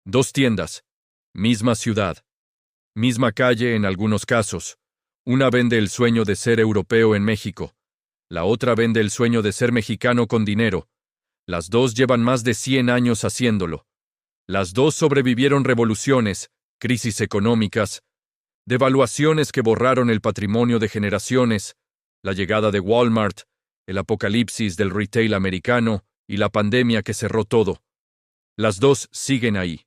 Dos tiendas, misma ciudad, misma calle en algunos casos. Una vende el sueño de ser europeo en México, la otra vende el sueño de ser mexicano con dinero. Las dos llevan más de 100 años haciéndolo. Las dos sobrevivieron revoluciones, crisis económicas, devaluaciones que borraron el patrimonio de generaciones, la llegada de Walmart, el apocalipsis del retail americano y la pandemia que cerró todo. Las dos siguen ahí.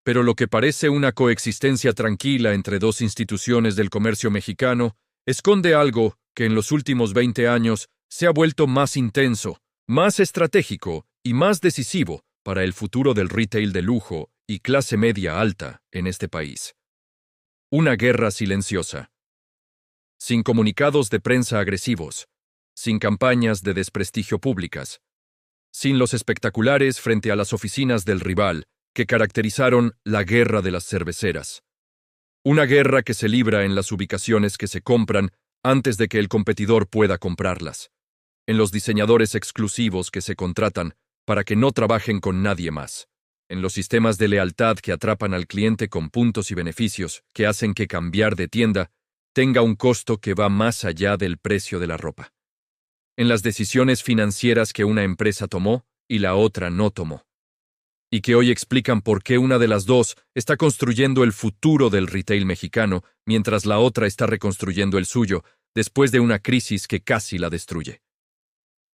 Pero lo que parece una coexistencia tranquila entre dos instituciones del comercio mexicano esconde algo que en los últimos 20 años se ha vuelto más intenso, más estratégico y más decisivo para el futuro del retail de lujo y clase media alta en este país. Una guerra silenciosa. Sin comunicados de prensa agresivos, sin campañas de desprestigio públicas, sin los espectaculares frente a las oficinas del rival que caracterizaron la guerra de las cerveceras. Una guerra que se libra en las ubicaciones que se compran antes de que el competidor pueda comprarlas, en los diseñadores exclusivos que se contratan para que no trabajen con nadie más, en los sistemas de lealtad que atrapan al cliente con puntos y beneficios que hacen que cambiar de tienda tenga un costo que va más allá del precio de la ropa, en las decisiones financieras que una empresa tomó y la otra no tomó, y que hoy explican por qué una de las dos está construyendo el futuro del retail mexicano, mientras la otra está reconstruyendo el suyo después de una crisis que casi la destruye.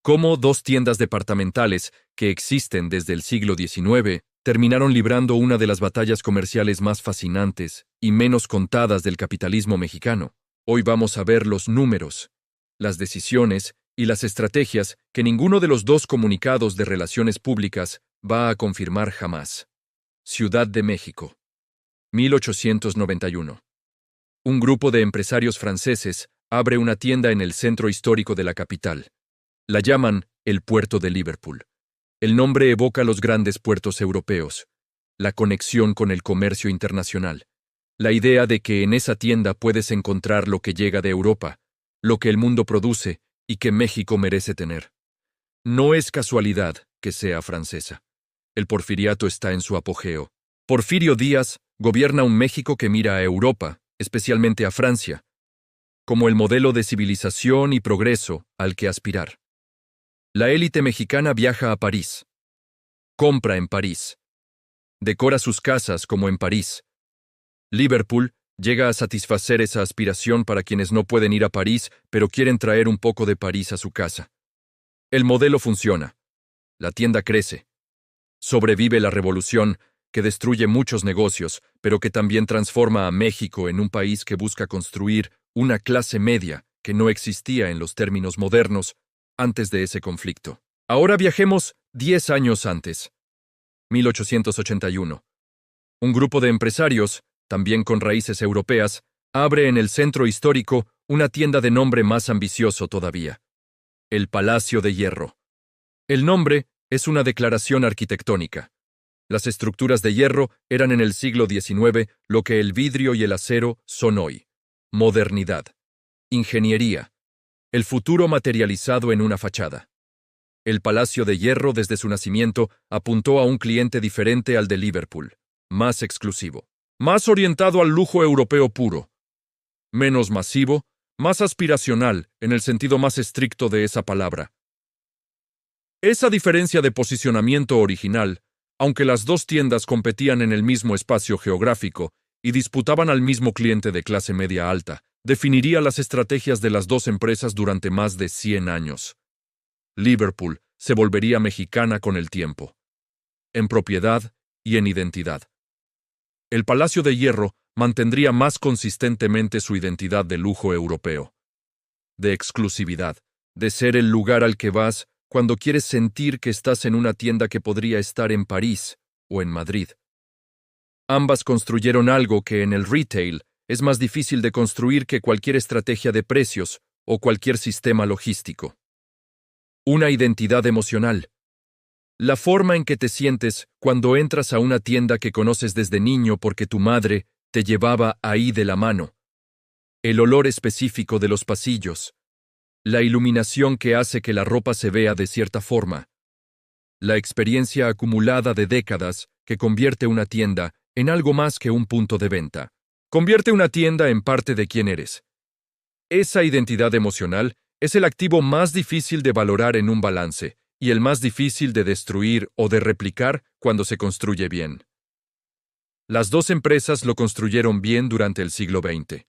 Cómo dos tiendas departamentales que existen desde el siglo XIX terminaron librando una de las batallas comerciales más fascinantes y menos contadas del capitalismo mexicano. Hoy vamos a ver los números, las decisiones y las estrategias que ninguno de los dos comunicados de relaciones públicas va a confirmar jamás. Ciudad de México, 1891. Un grupo de empresarios franceses abre una tienda en el centro histórico de la capital. La llaman el Puerto de Liverpool. El nombre evoca los grandes puertos europeos, la conexión con el comercio internacional, la idea de que en esa tienda puedes encontrar lo que llega de Europa, lo que el mundo produce y que México merece tener. No es casualidad que sea francesa. El porfiriato está en su apogeo. Porfirio Díaz gobierna un México que mira a Europa, especialmente a Francia, como el modelo de civilización y progreso al que aspirar. La élite mexicana viaja a París. Compra en París. Decora sus casas como en París. Liverpool llega a satisfacer esa aspiración para quienes no pueden ir a París, pero quieren traer un poco de París a su casa. El modelo funciona. La tienda crece. Sobrevive la revolución, que destruye muchos negocios, pero que también transforma a México en un país que busca construir una clase media que no existía en los términos modernos antes de ese conflicto. Ahora viajemos 10 años antes, 1881. Un grupo de empresarios, también con raíces europeas, abre en el centro histórico una tienda de nombre más ambicioso todavía: el Palacio de Hierro. El nombre es una declaración arquitectónica. Las estructuras de hierro eran en el siglo XIX lo que el vidrio y el acero son hoy: modernidad, ingeniería, el futuro materializado en una fachada. El Palacio de Hierro, desde su nacimiento, apuntó a un cliente diferente al de Liverpool, más exclusivo, más orientado al lujo europeo puro, menos masivo, más aspiracional en el sentido más estricto de esa palabra. Esa diferencia de posicionamiento original, aunque las dos tiendas competían en el mismo espacio geográfico y disputaban al mismo cliente de clase media alta, definiría las estrategias de las dos empresas durante más de 100 años. Liverpool se volvería mexicana con el tiempo, en propiedad y en identidad. El Palacio de Hierro mantendría más consistentemente su identidad de lujo europeo, de exclusividad, de ser el lugar al que vas cuando quieres sentir que estás en una tienda que podría estar en París o en Madrid. Ambas construyeron algo que en el retail es más difícil de construir que cualquier estrategia de precios o cualquier sistema logístico. Una identidad emocional. La forma en que te sientes cuando entras a una tienda que conoces desde niño porque tu madre te llevaba ahí de la mano. El olor específico de los pasillos. La iluminación que hace que la ropa se vea de cierta forma. La experiencia acumulada de décadas que convierte una tienda en algo más que un punto de venta. Convierte una tienda en parte de quién eres. Esa identidad emocional es el activo más difícil de valorar en un balance y el más difícil de destruir o de replicar cuando se construye bien. Las dos empresas lo construyeron bien durante el siglo XX.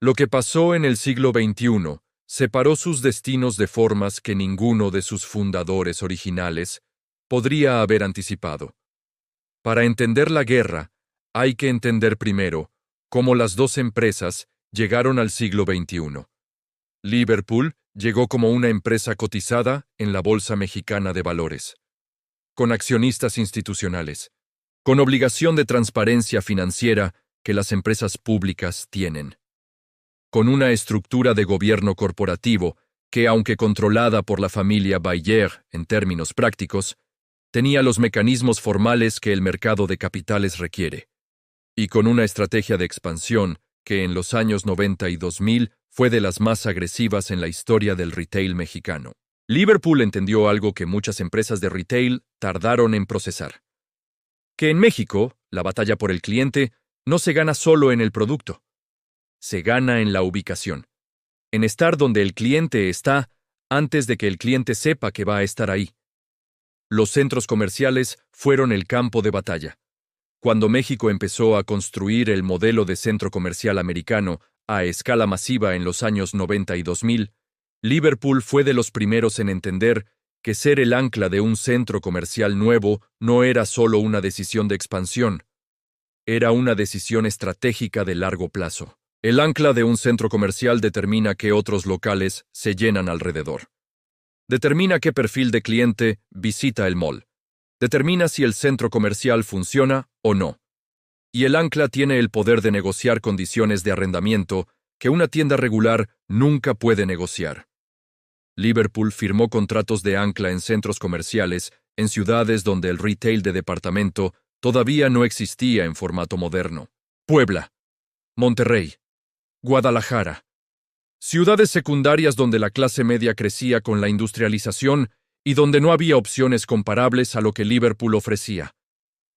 Lo que pasó en el siglo XXI separó sus destinos de formas que ninguno de sus fundadores originales podría haber anticipado. Para entender la guerra, hay que entender primero cómo las dos empresas llegaron al siglo XXI. Liverpool llegó como una empresa cotizada en la Bolsa Mexicana de Valores, con accionistas institucionales, con obligación de transparencia financiera que las empresas públicas tienen, con una estructura de gobierno corporativo que, aunque controlada por la familia Bayer en términos prácticos, tenía los mecanismos formales que el mercado de capitales requiere, y con una estrategia de expansión que en los años 90 y 2000 fue de las más agresivas en la historia del retail mexicano. Liverpool entendió algo que muchas empresas de retail tardaron en procesar: que en México, la batalla por el cliente no se gana solo en el producto, se gana en la ubicación, en estar donde el cliente está antes de que el cliente sepa que va a estar ahí. Los centros comerciales fueron el campo de batalla. Cuando México empezó a construir el modelo de centro comercial americano a escala masiva en los años 90 y 2000, Liverpool fue de los primeros en entender que ser el ancla de un centro comercial nuevo no era solo una decisión de expansión, era una decisión estratégica de largo plazo. El ancla de un centro comercial determina qué otros locales se llenan alrededor. Determina qué perfil de cliente visita el mall. Determina si el centro comercial funciona o no. Y el ancla tiene el poder de negociar condiciones de arrendamiento que una tienda regular nunca puede negociar. Liverpool firmó contratos de ancla en centros comerciales en ciudades donde el retail de departamento todavía no existía en formato moderno. Puebla, Monterrey, Guadalajara. Ciudades secundarias donde la clase media crecía con la industrialización y donde no había opciones comparables a lo que Liverpool ofrecía.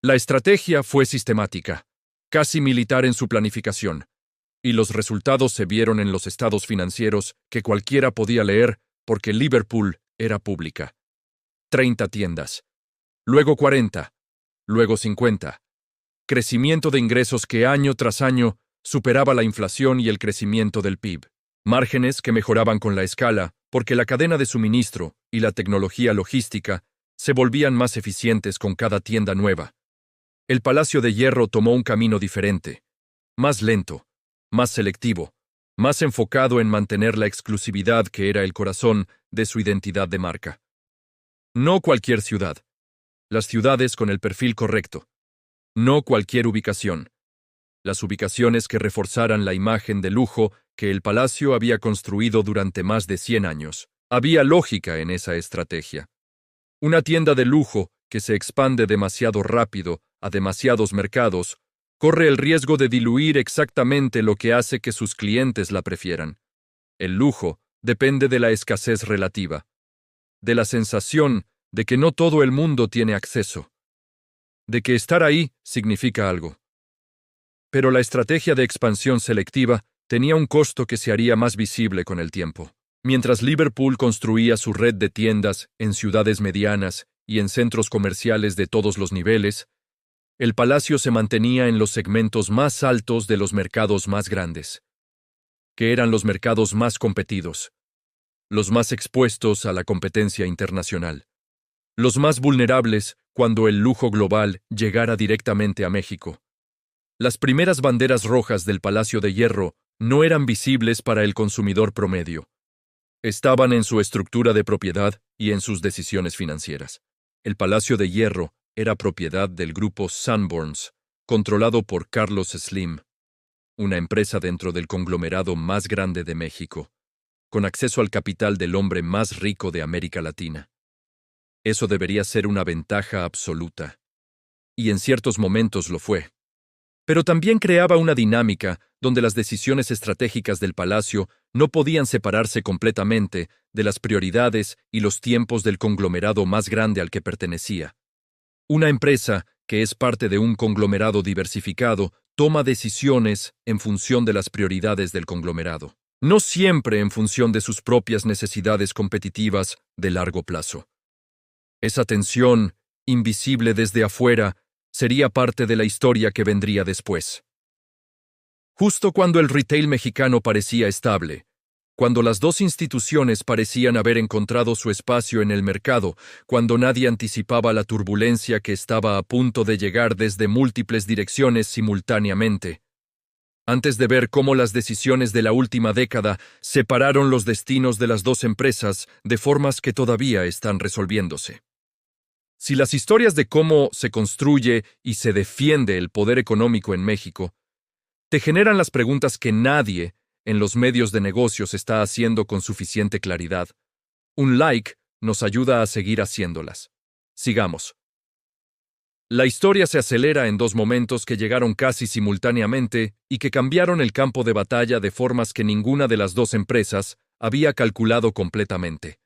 La estrategia fue sistemática, casi militar en su planificación, y los resultados se vieron en los estados financieros que cualquiera podía leer porque Liverpool era pública. 30 tiendas, luego 40, luego 50. Crecimiento de ingresos que año tras año superaba la inflación y el crecimiento del PIB. Márgenes que mejoraban con la escala porque la cadena de suministro y la tecnología logística se volvían más eficientes con cada tienda nueva. El Palacio de Hierro tomó un camino diferente, más lento, más selectivo, más enfocado en mantener la exclusividad que era el corazón de su identidad de marca. No cualquier ciudad. Las ciudades con el perfil correcto. No cualquier ubicación. Las ubicaciones que reforzaran la imagen de lujo que el palacio había construido durante más de 100 años. Había lógica en esa estrategia. Una tienda de lujo que se expande demasiado rápido a demasiados mercados corre el riesgo de diluir exactamente lo que hace que sus clientes la prefieran. El lujo depende de la escasez relativa, de la sensación de que no todo el mundo tiene acceso, de que estar ahí significa algo. Pero la estrategia de expansión selectiva tenía un costo que se haría más visible con el tiempo. Mientras Liverpool construía su red de tiendas en ciudades medianas y en centros comerciales de todos los niveles, el palacio se mantenía en los segmentos más altos de los mercados más grandes, que eran los mercados más competidos, los más expuestos a la competencia internacional, los más vulnerables cuando el lujo global llegara directamente a México. Las primeras banderas rojas del Palacio de Hierro no eran visibles para el consumidor promedio. Estaban en su estructura de propiedad y en sus decisiones financieras. El Palacio de Hierro era propiedad del grupo Sanborns, controlado por Carlos Slim, una empresa dentro del conglomerado más grande de México, con acceso al capital del hombre más rico de América Latina. Eso debería ser una ventaja absoluta, y en ciertos momentos lo fue. Pero también creaba una dinámica donde las decisiones estratégicas del palacio no podían separarse completamente de las prioridades y los tiempos del conglomerado más grande al que pertenecía. Una empresa que es parte de un conglomerado diversificado, toma decisiones en función de las prioridades del conglomerado, no siempre en función de sus propias necesidades competitivas de largo plazo. Esa tensión, invisible desde afuera, sería parte de la historia que vendría después. Justo cuando el retail mexicano parecía estable, cuando las dos instituciones parecían haber encontrado su espacio en el mercado, cuando nadie anticipaba la turbulencia que estaba a punto de llegar desde múltiples direcciones simultáneamente, antes de ver cómo las decisiones de la última década separaron los destinos de las dos empresas de formas que todavía están resolviéndose. Si las historias de cómo se construye y se defiende el poder económico en México te generan las preguntas que nadie en los medios de negocios está haciendo con suficiente claridad, un like nos ayuda a seguir haciéndolas. Sigamos. La historia se acelera en dos momentos que llegaron casi simultáneamente y que cambiaron el campo de batalla de formas que ninguna de las dos empresas había calculado completamente.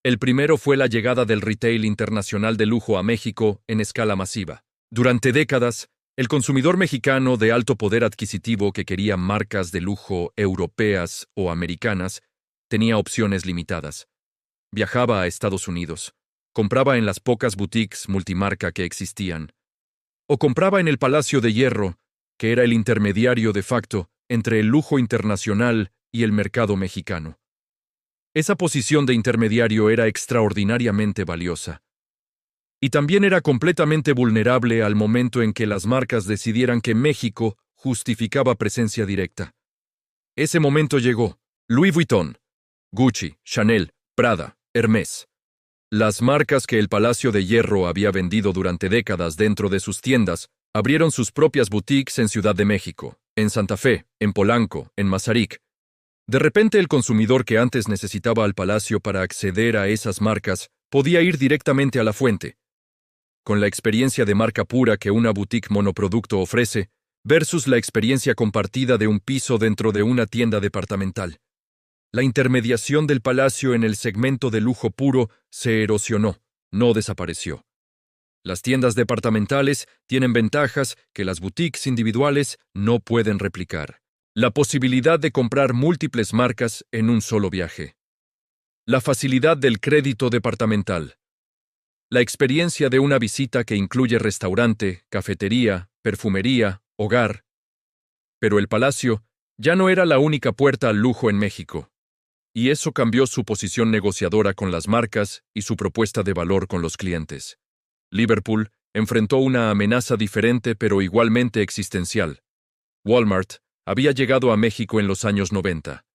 El primero fue la llegada del retail internacional de lujo a México en escala masiva. Durante décadas, el consumidor mexicano de alto poder adquisitivo que quería marcas de lujo europeas o americanas tenía opciones limitadas. Viajaba a Estados Unidos, compraba en las pocas boutiques multimarca que existían, o compraba en el Palacio de Hierro, que era el intermediario de facto entre el lujo internacional y el mercado mexicano. Esa posición de intermediario era extraordinariamente valiosa. Y también era completamente vulnerable al momento en que las marcas decidieran que México justificaba presencia directa. Ese momento llegó. Louis Vuitton, Gucci, Chanel, Prada, Hermès. Las marcas que el Palacio de Hierro había vendido durante décadas dentro de sus tiendas abrieron sus propias boutiques en Ciudad de México, en Santa Fe, en Polanco, en Mazarik. De repente el consumidor que antes necesitaba al Palacio para acceder a esas marcas podía ir directamente a la fuente, con la experiencia de marca pura que una boutique monoproducto ofrece, versus la experiencia compartida de un piso dentro de una tienda departamental. La intermediación del Palacio en el segmento de lujo puro se erosionó, no desapareció. Las tiendas departamentales tienen ventajas que las boutiques individuales no pueden replicar. La posibilidad de comprar múltiples marcas en un solo viaje. La facilidad del crédito departamental. La experiencia de una visita que incluye restaurante, cafetería, perfumería, hogar. Pero el Palacio ya no era la única puerta al lujo en México. Y eso cambió su posición negociadora con las marcas y su propuesta de valor con los clientes. Liverpool enfrentó una amenaza diferente pero igualmente existencial. Walmart había llegado a México en los años 90,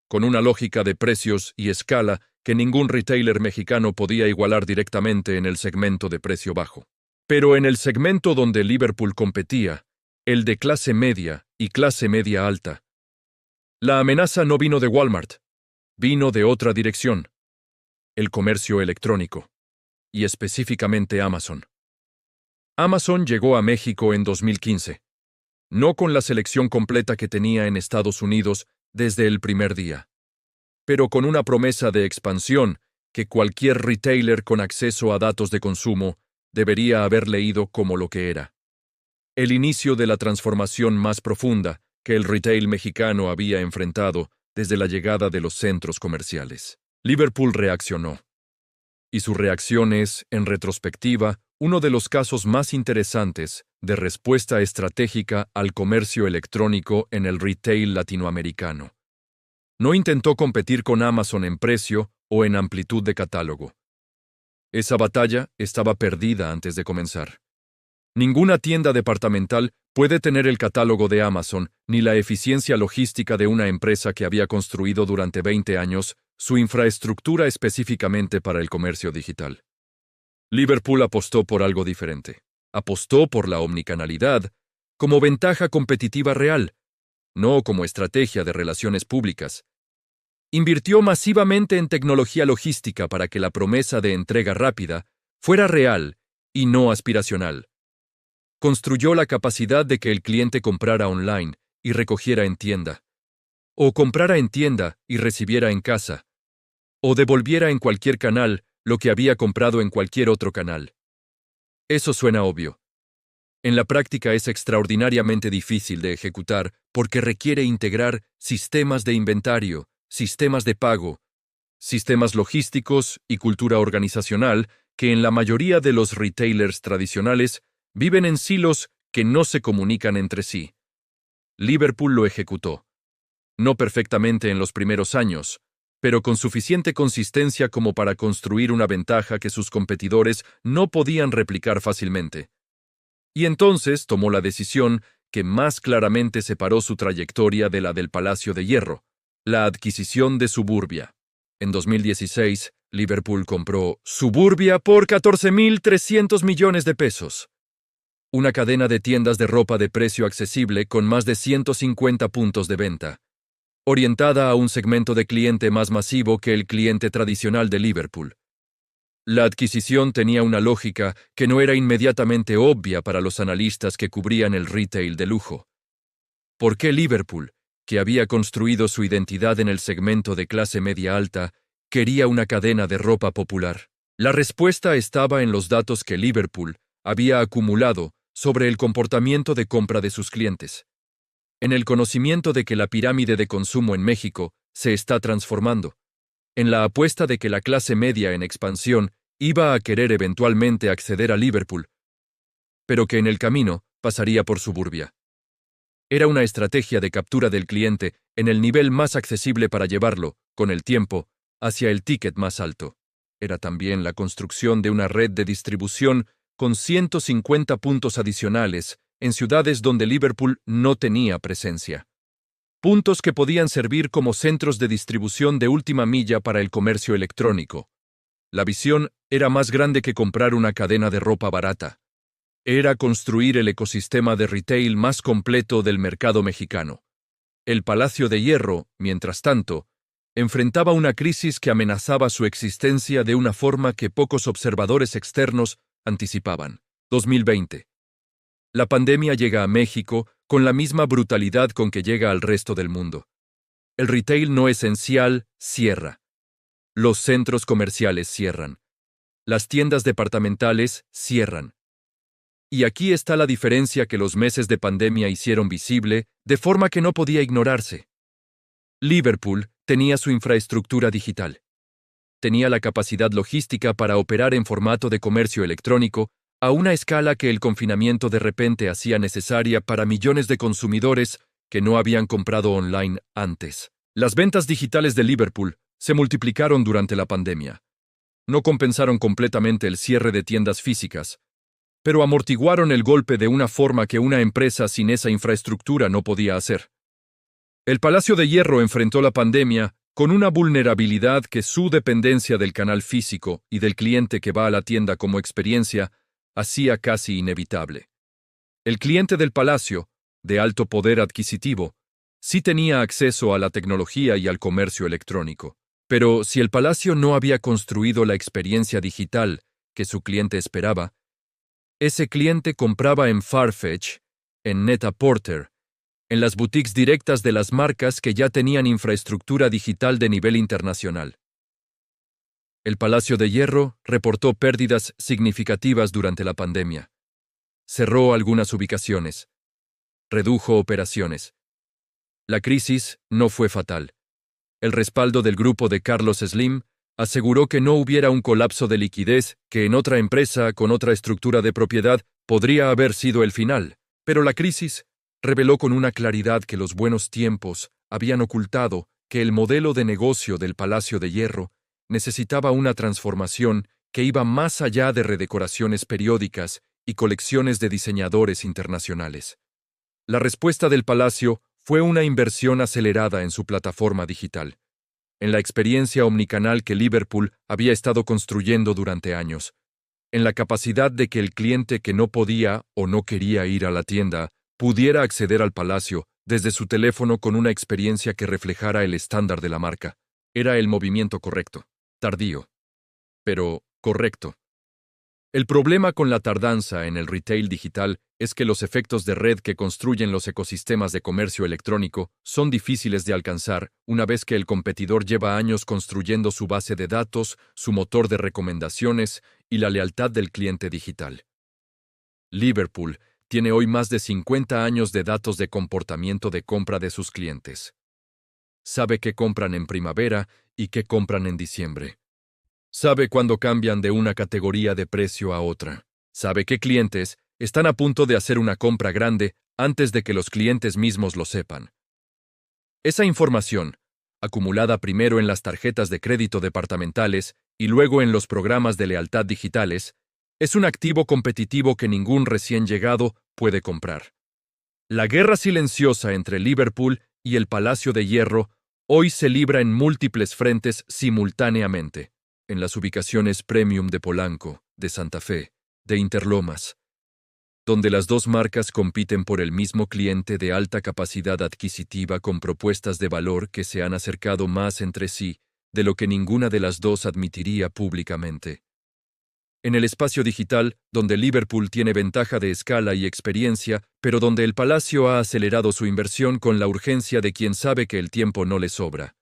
con una lógica de precios y escala que ningún retailer mexicano podía igualar directamente en el segmento de precio bajo. Pero en el segmento donde Liverpool competía, el de clase media y clase media alta, la amenaza no vino de Walmart, vino de otra dirección: el comercio electrónico, y específicamente Amazon. Amazon llegó a México en 2015, no con la selección completa que tenía en Estados Unidos desde el primer día, pero con una promesa de expansión que cualquier retailer con acceso a datos de consumo debería haber leído como lo que era. El inicio de la transformación más profunda que el retail mexicano había enfrentado desde la llegada de los centros comerciales. Liverpool reaccionó. Y su reacción es, en retrospectiva, uno de los casos más interesantes de respuesta estratégica al comercio electrónico en el retail latinoamericano. No intentó competir con Amazon en precio o en amplitud de catálogo. Esa batalla estaba perdida antes de comenzar. Ninguna tienda departamental puede tener el catálogo de Amazon ni la eficiencia logística de una empresa que había construido durante 20 años su infraestructura específicamente para el comercio digital. Liverpool apostó por algo diferente. Apostó por la omnicanalidad como ventaja competitiva real, no como estrategia de relaciones públicas. Invirtió masivamente en tecnología logística para que la promesa de entrega rápida fuera real y no aspiracional. Construyó la capacidad de que el cliente comprara online y recogiera en tienda, o comprara en tienda y recibiera en casa, o devolviera en cualquier canal lo que había comprado en cualquier otro canal. Eso suena obvio, En la práctica es extraordinariamente difícil de ejecutar porque requiere integrar sistemas de inventario, sistemas de pago, sistemas logísticos y cultura organizacional que en la mayoría de los retailers tradicionales viven en silos que no se comunican entre sí. Liverpool lo ejecutó. No perfectamente en los primeros años, pero con suficiente consistencia como para construir una ventaja que sus competidores no podían replicar fácilmente. Y entonces tomó la decisión que más claramente separó su trayectoria de la del Palacio de Hierro, la adquisición de Suburbia. En 2016, Liverpool compró Suburbia por 14.300 millones de pesos. Una cadena de tiendas de ropa de precio accesible con más de 150 puntos de venta, orientada a un segmento de cliente más masivo que el cliente tradicional de Liverpool. La adquisición tenía una lógica que no era inmediatamente obvia para los analistas que cubrían el retail de lujo. ¿Por qué Liverpool, que había construido su identidad en el segmento de clase media alta, quería una cadena de ropa popular? La respuesta estaba en los datos que Liverpool había acumulado sobre el comportamiento de compra de sus clientes, en el conocimiento de que la pirámide de consumo en México se está transformando, en la apuesta de que la clase media en expansión iba a querer eventualmente acceder a Liverpool, pero que en el camino pasaría por Suburbia. Era una estrategia de captura del cliente en el nivel más accesible para llevarlo, con el tiempo, hacia el ticket más alto. Era también la construcción de una red de distribución con 150 puntos adicionales en ciudades donde Liverpool no tenía presencia. Puntos que podían servir como centros de distribución de última milla para el comercio electrónico. La visión era más grande que comprar una cadena de ropa barata. Era construir el ecosistema de retail más completo del mercado mexicano. El Palacio de Hierro, mientras tanto, enfrentaba una crisis que amenazaba su existencia de una forma que pocos observadores externos anticipaban. 2020. La pandemia llega a México con la misma brutalidad con que llega al resto del mundo. El retail no esencial cierra. Los centros comerciales cierran. Las tiendas departamentales cierran. Y aquí está la diferencia que los meses de pandemia hicieron visible, de forma que no podía ignorarse. Liverpool tenía su infraestructura digital. Tenía la capacidad logística para operar en formato de comercio electrónico a una escala que el confinamiento de repente hacía necesaria para millones de consumidores que no habían comprado online antes. Las ventas digitales de Liverpool se multiplicaron durante la pandemia. No compensaron completamente el cierre de tiendas físicas, pero amortiguaron el golpe de una forma que una empresa sin esa infraestructura no podía hacer. El Palacio de Hierro enfrentó la pandemia con una vulnerabilidad que su dependencia del canal físico y del cliente que va a la tienda como experiencia hacía casi inevitable. El cliente del palacio, de alto poder adquisitivo, sí tenía acceso a la tecnología y al comercio electrónico. Pero si el palacio no había construido la experiencia digital que su cliente esperaba, ese cliente compraba en Farfetch, en Net-a-Porter, en las boutiques directas de las marcas que ya tenían infraestructura digital de nivel internacional. El Palacio de Hierro reportó pérdidas significativas durante la pandemia. Cerró algunas ubicaciones. Redujo operaciones. La crisis no fue fatal. El respaldo del grupo de Carlos Slim aseguró que no hubiera un colapso de liquidez que en otra empresa con otra estructura de propiedad podría haber sido el final, pero la crisis reveló con una claridad que los buenos tiempos habían ocultado que el modelo de negocio del Palacio de Hierro necesitaba una transformación que iba más allá de redecoraciones periódicas y colecciones de diseñadores internacionales. La respuesta del Palacio fue una inversión acelerada en su plataforma digital, en la experiencia omnicanal que Liverpool había estado construyendo durante años, en la capacidad de que el cliente que no podía o no quería ir a la tienda pudiera acceder al palacio desde su teléfono con una experiencia que reflejara el estándar de la marca. Era el movimiento correcto, tardío, pero correcto. El problema con la tardanza en el retail digital es que los efectos de red que construyen los ecosistemas de comercio electrónico son difíciles de alcanzar una vez que el competidor lleva años construyendo su base de datos, su motor de recomendaciones y la lealtad del cliente digital. Liverpool tiene hoy más de 50 años de datos de comportamiento de compra de sus clientes. Sabe qué compran en primavera y qué compran en diciembre. Sabe cuándo cambian de una categoría de precio a otra. Sabe qué clientes están a punto de hacer una compra grande antes de que los clientes mismos lo sepan. Esa información, acumulada primero en las tarjetas de crédito departamentales y luego en los programas de lealtad digitales, es un activo competitivo que ningún recién llegado puede comprar. La guerra silenciosa entre Liverpool y el Palacio de Hierro hoy se libra en múltiples frentes simultáneamente, en las ubicaciones premium de Polanco, de Santa Fe, de Interlomas, donde las dos marcas compiten por el mismo cliente de alta capacidad adquisitiva con propuestas de valor que se han acercado más entre sí de lo que ninguna de las dos admitiría públicamente. En el espacio digital, donde Liverpool tiene ventaja de escala y experiencia, pero donde el Palacio ha acelerado su inversión con la urgencia de quien sabe que el tiempo no le sobra.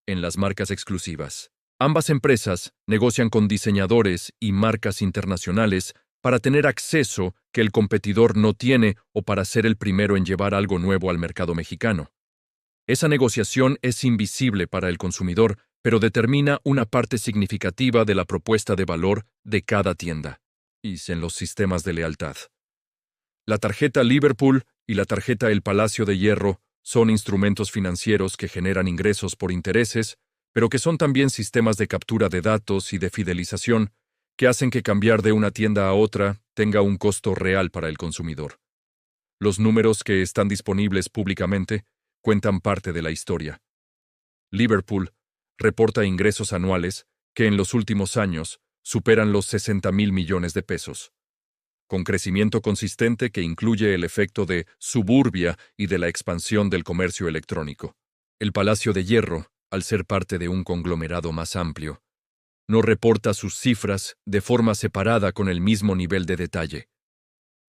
En las marcas exclusivas. Ambas empresas negocian con diseñadores y marcas internacionales para tener acceso que el competidor no tiene o para ser el primero en llevar algo nuevo al mercado mexicano. Esa negociación es invisible para el consumidor, pero determina una parte significativa de la propuesta de valor de cada tienda. Y en los sistemas de lealtad. La tarjeta Liverpool y la tarjeta El Palacio de Hierro son instrumentos financieros que generan ingresos por intereses, pero que son también sistemas de captura de datos y de fidelización que hacen que cambiar de una tienda a otra tenga un costo real para el consumidor. Los números que están disponibles públicamente cuentan parte de la historia. Liverpool reporta ingresos anuales que en los últimos años superan los 60,000 millones de pesos, con crecimiento consistente que incluye el efecto de suburbia y de la expansión del comercio electrónico. El Palacio de Hierro, al ser parte de un conglomerado más amplio, no reporta sus cifras de forma separada con el mismo nivel de detalle.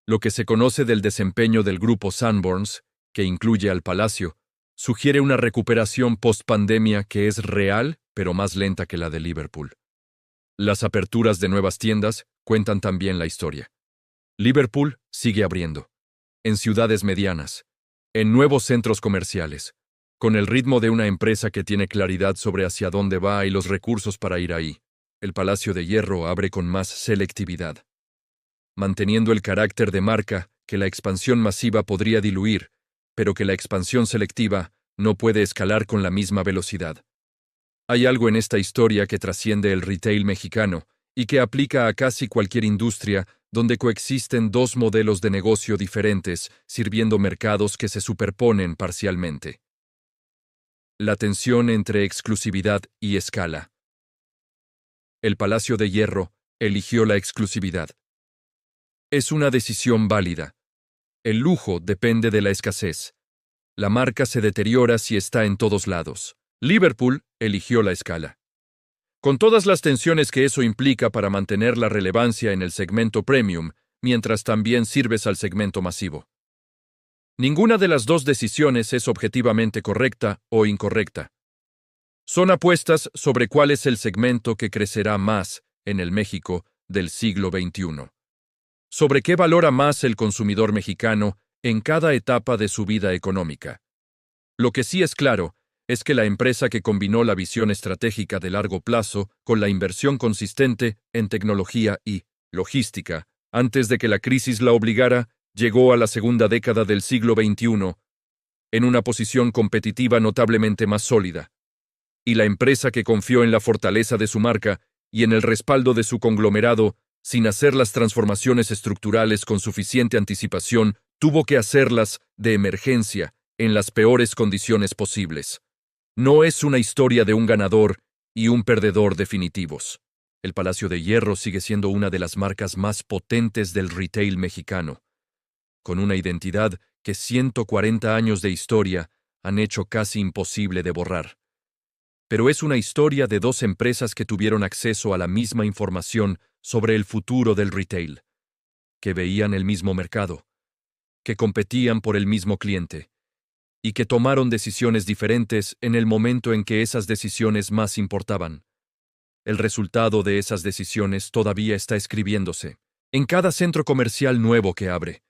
Lo que se conoce del desempeño del grupo Sanborns, que incluye al Palacio, sugiere una recuperación post-pandemia que es real, pero más lenta que la de Liverpool. Las aperturas de nuevas tiendas cuentan también la historia. Liverpool sigue abriendo, en ciudades medianas, en nuevos centros comerciales, con el ritmo de una empresa que tiene claridad sobre hacia dónde va y los recursos para ir ahí. El Palacio de Hierro abre con más selectividad, manteniendo el carácter de marca que la expansión masiva podría diluir, pero que la expansión selectiva no puede escalar con la misma velocidad. Hay algo en esta historia que trasciende el retail mexicano y que aplica a casi cualquier industria donde coexisten dos modelos de negocio diferentes, sirviendo mercados que se superponen parcialmente. La tensión entre exclusividad y escala. El Palacio de Hierro eligió la exclusividad. Es una decisión válida. El lujo depende de la escasez. La marca se deteriora si está en todos lados. Liverpool eligió la escala. Con todas las tensiones que eso implica para mantener la relevancia en el segmento premium, mientras también sirves al segmento masivo. Ninguna de las dos decisiones es objetivamente correcta o incorrecta. Son apuestas sobre cuál es el segmento que crecerá más en el México del siglo XXI. Sobre qué valora más el consumidor mexicano en cada etapa de su vida económica. Lo que sí es claro es que la empresa que combinó la visión estratégica de largo plazo con la inversión consistente en tecnología y logística, antes de que la crisis la obligara, llegó a la segunda década del siglo XXI en una posición competitiva notablemente más sólida. Y la empresa que confió en la fortaleza de su marca y en el respaldo de su conglomerado, sin hacer las transformaciones estructurales con suficiente anticipación, tuvo que hacerlas de emergencia en las peores condiciones posibles. No es una historia de un ganador y un perdedor definitivos. El Palacio de Hierro sigue siendo una de las marcas más potentes del retail mexicano, con una identidad que 140 años de historia han hecho casi imposible de borrar. Pero es una historia de dos empresas que tuvieron acceso a la misma información sobre el futuro del retail, que veían el mismo mercado, que competían por el mismo cliente, y que tomaron decisiones diferentes en el momento en que esas decisiones más importaban. El resultado de esas decisiones todavía está escribiéndose en cada centro comercial nuevo que abre,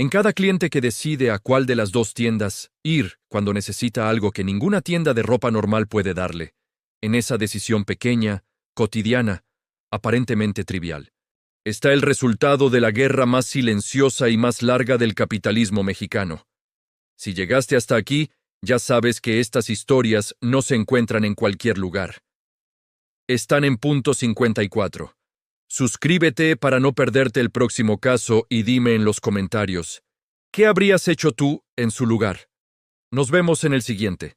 En cada cliente que decide a cuál de las dos tiendas ir cuando necesita algo que ninguna tienda de ropa normal puede darle, en esa decisión pequeña, cotidiana, aparentemente trivial, está el resultado de la guerra más silenciosa y más larga del capitalismo mexicano. Si llegaste hasta aquí, ya sabes que estas historias no se encuentran en cualquier lugar. Están en punto 54. Suscríbete para no perderte el próximo caso y dime en los comentarios, ¿qué habrías hecho tú en su lugar? Nos vemos en el siguiente.